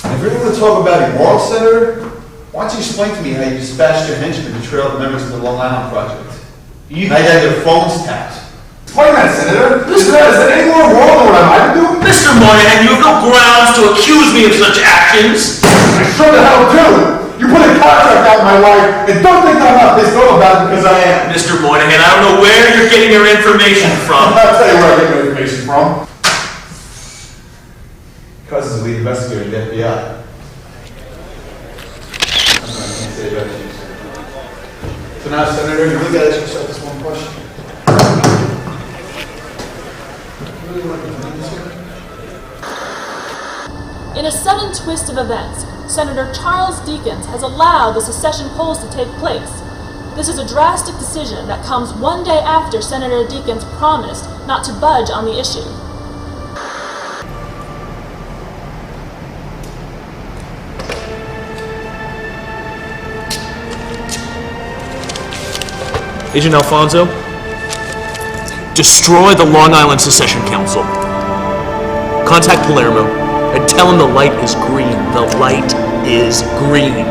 And if you're going to talk about immoral, Senator, why don't you explain to me how you dispatched your henchmen to trail the members of the Long Island Project? How you had their phones tapped. Explain that, Senator. Is that any more wrong than what I might do? Mr. Moynihan, you have no grounds to accuse me of such actions. I sure the hell do. You put a contract out in my life, and don't think I'm not pissed off about it because I am. Mr. Moynihan, I don't know where you're getting your information from. I'll tell you where I get my information from. Cousin's the lead investigator in the FBI. That's what I can't say about you. So now, Senator, you really got to ask yourself this one question. You really want to continue this here? In a sudden twist of events, Senator Charles Deakins has allowed the secession polls to take place. This is a drastic decision that comes one day after Senator Deakins promised not to budge on the issue. Agent Alfonso, destroy the Long Island Secession Council. Contact Palermo and tell him the light is green. The light is green.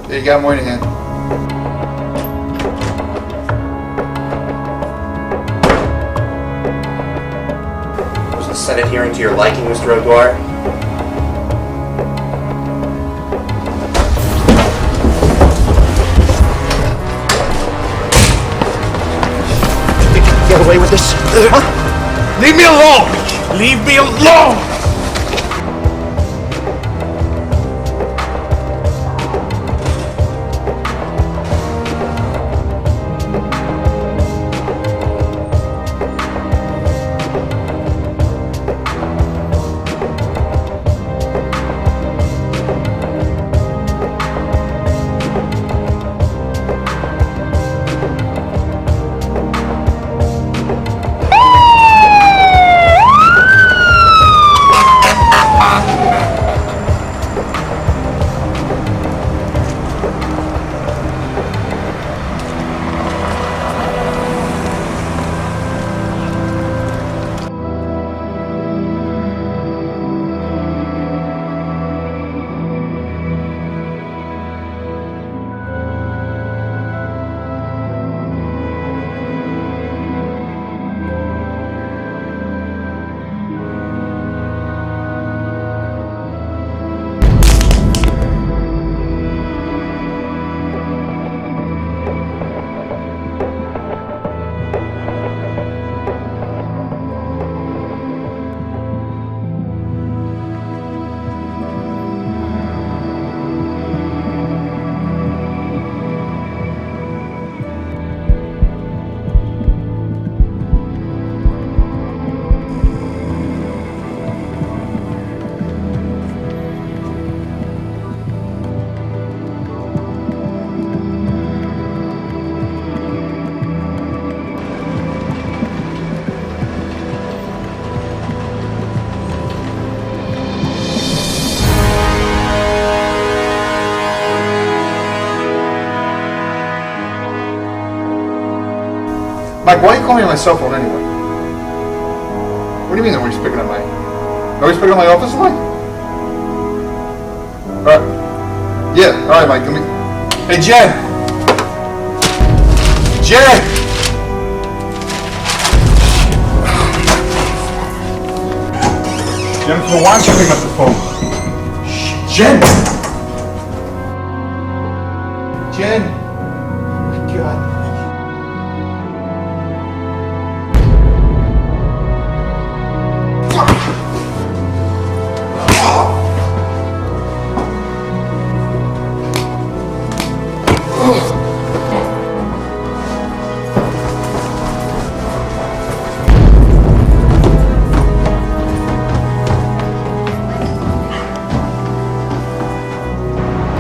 Yeah, you got Moynihan. Was the Senate hearing to your liking, Mr. O'Dwyer? You think you can get away with this? Huh? Leave me alone! Leave me alone! Mike, why are you calling me on my cell phone anyway? What do you mean nobody's picking up my... Nobody's picking up my office line? Alright. Yeah, alright, Mike, give me... Hey, Jen! Jen! Jennifer, why aren't you picking up the phone? Shh, Jen! Jen! Oh my God.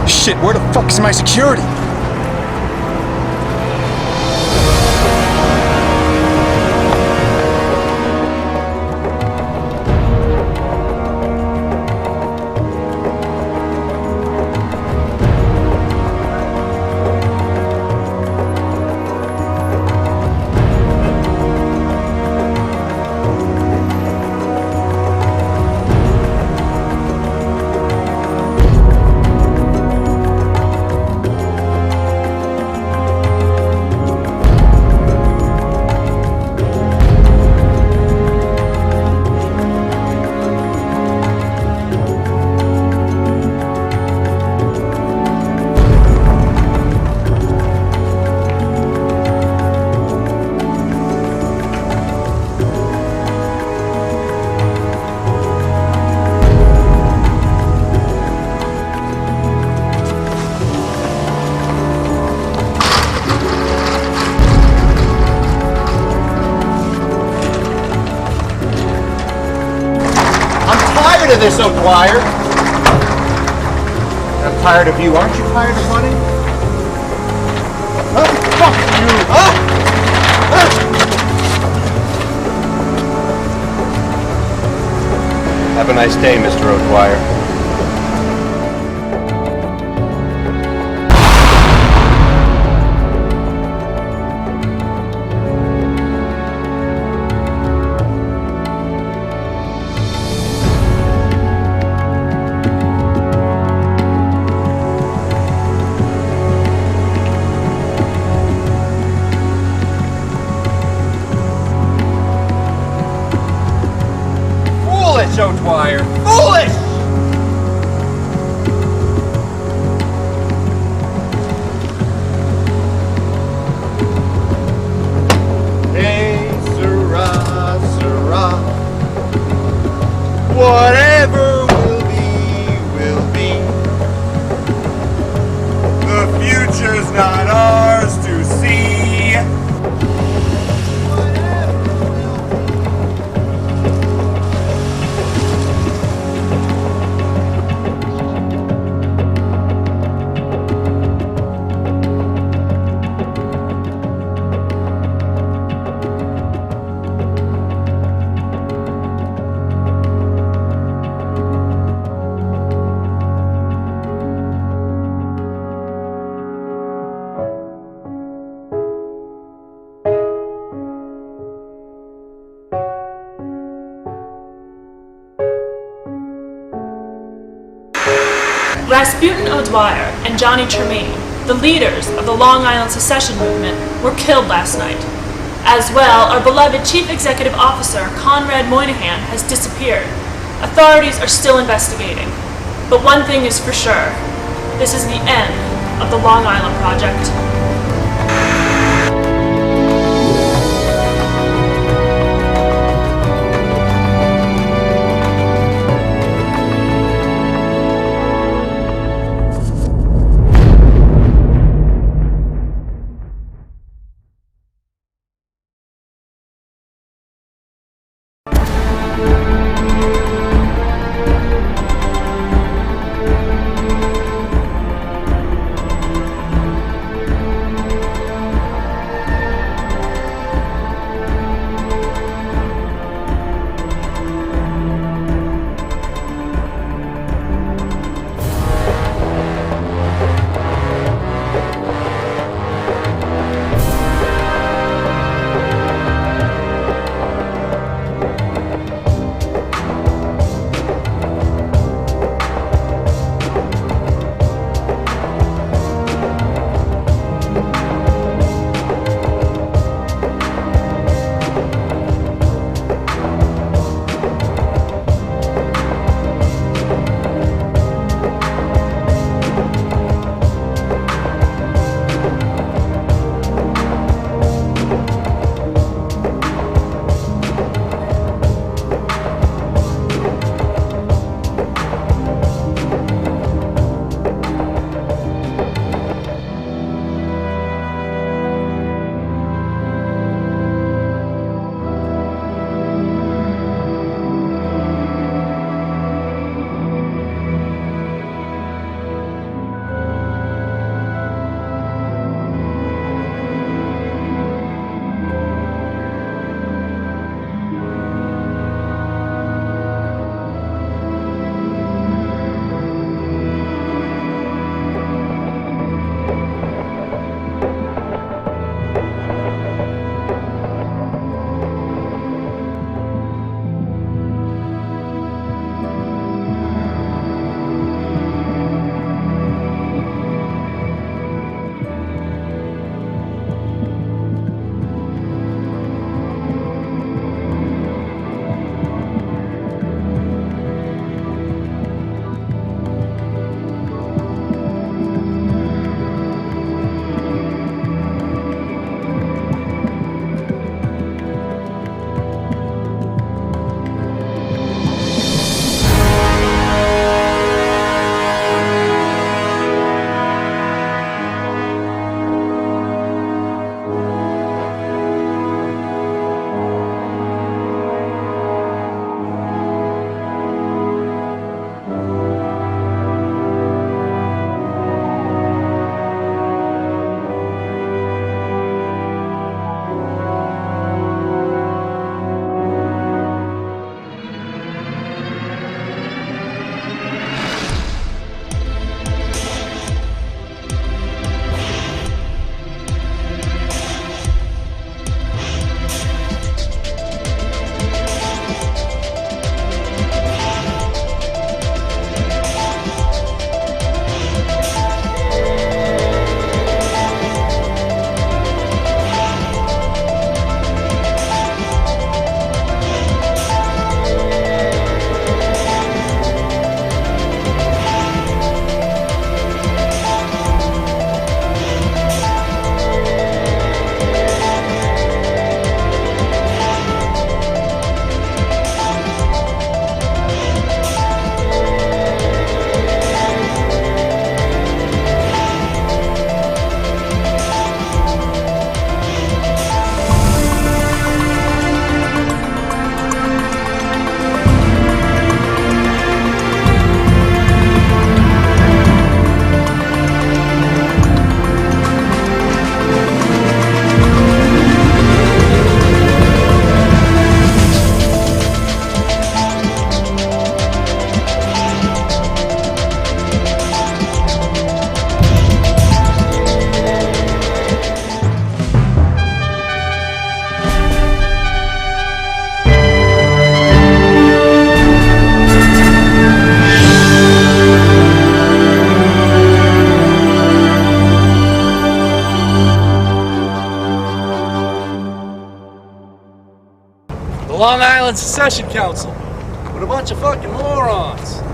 Shit, where the fuck is my security? Of this, O'Dwyer. I'm tired of you. Aren't you tired of running? Huh? Fuck you! Huh? Have a nice day, Mr. O'Dwyer. Rasputin O'Dwyer and Johnny Tremaine, the leaders of the Long Island secession movement, were killed last night. As well, our beloved Chief Executive Officer, Conrad Moynihan, has disappeared. Authorities are still investigating. But one thing is for sure. This is the end of the Long Island Project. Long Island Secession Council with a bunch of fucking morons.